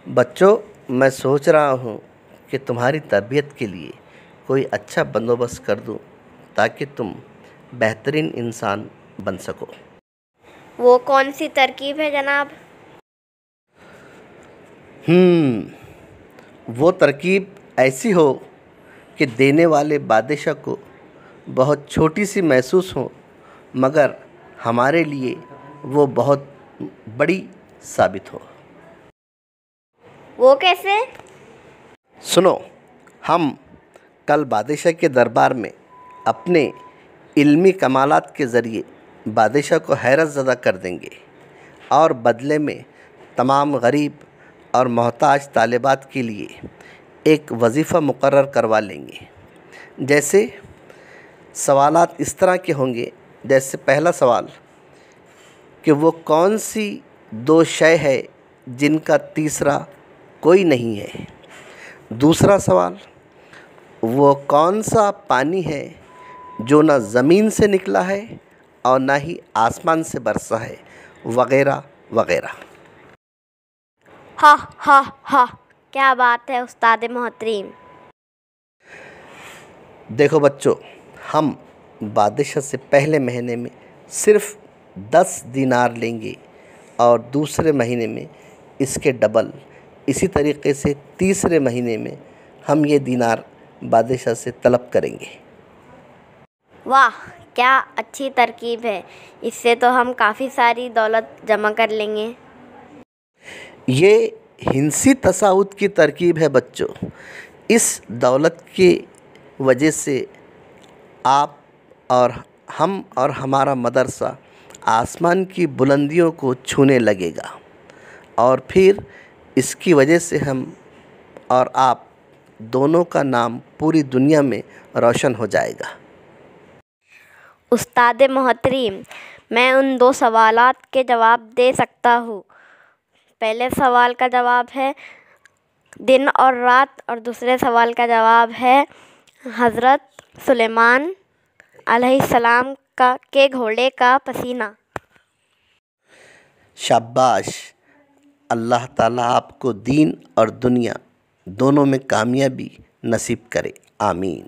بچوں، میں سوچ رہا ہوں کہ تمہاری تربیت کے لیے کوئی اچھا بندوبست کر دوں تاکہ تم بہترین انسان بن سکو۔ وہ کون سی ترکیب ہے جناب؟ وہ ترکیب ایسی ہو کہ دینے والے بادشاہ کو بہت چھوٹی سی محسوس ہو، مگر ہمارے لیے وہ بہت بڑی ثابت ہو۔ وہ کیسے؟ سنو، ہم کل بادشاہ کے دربار میں اپنے علمی کمالات کے ذریعے بادشاہ کو حیرت زدہ کر دیں گے اور بدلے میں تمام غریب اور محتاج طالبات کے لیے ایک وظیفہ مقرر کروا لیں گے۔ جیسے سوالات اس طرح کے ہوں گے، جیسے پہلا سوال کہ وہ کون سی دو شے ہے جن کا تیسرا کوئی نہیں ہے۔ دوسرا سوال، وہ کون سا پانی ہے جو نہ زمین سے نکلا ہے اور نہ ہی آسمان سے برسا ہے، وغیرہ وغیرہ۔ ہاں ہاں ہاں، کیا بات ہے استاد محترم۔ دیکھو بچوں، ہم بادشاہ سے پہلے مہینے میں صرف 10 دینار لیں گے اور دوسرے مہینے میں اس کے ڈبل، اسی طریقے سے تیسرے مہینے میں ہم یہ دینار بادشاہ سے طلب کریں گے۔ واہ، کیا اچھی ترکیب ہے، اس سے تو ہم کافی ساری دولت جمع کر لیں گے۔ یہ ہندسی تصاوت کی ترکیب ہے بچوں۔ اس دولت کی وجہ سے آپ اور ہم اور ہمارا مدرسہ آسمان کی بلندیوں کو چھونے لگے گا، اور پھر اس کی وجہ سے ہم اور آپ دونوں کا نام پوری دنیا میں روشن ہو جائے گا۔ استاد محترم، میں ان 2 سوالات کے جواب دے سکتا ہوں۔ پہلے سوال کا جواب ہے دن اور رات، اور دوسرے سوال کا جواب ہے حضرت سلیمان علیہ السلام کے گھوڑے کا پسینہ۔ شاباش! اللہ تعالیٰ آپ کو دین اور دنیا دونوں میں کامیابی نصیب کرے، آمین۔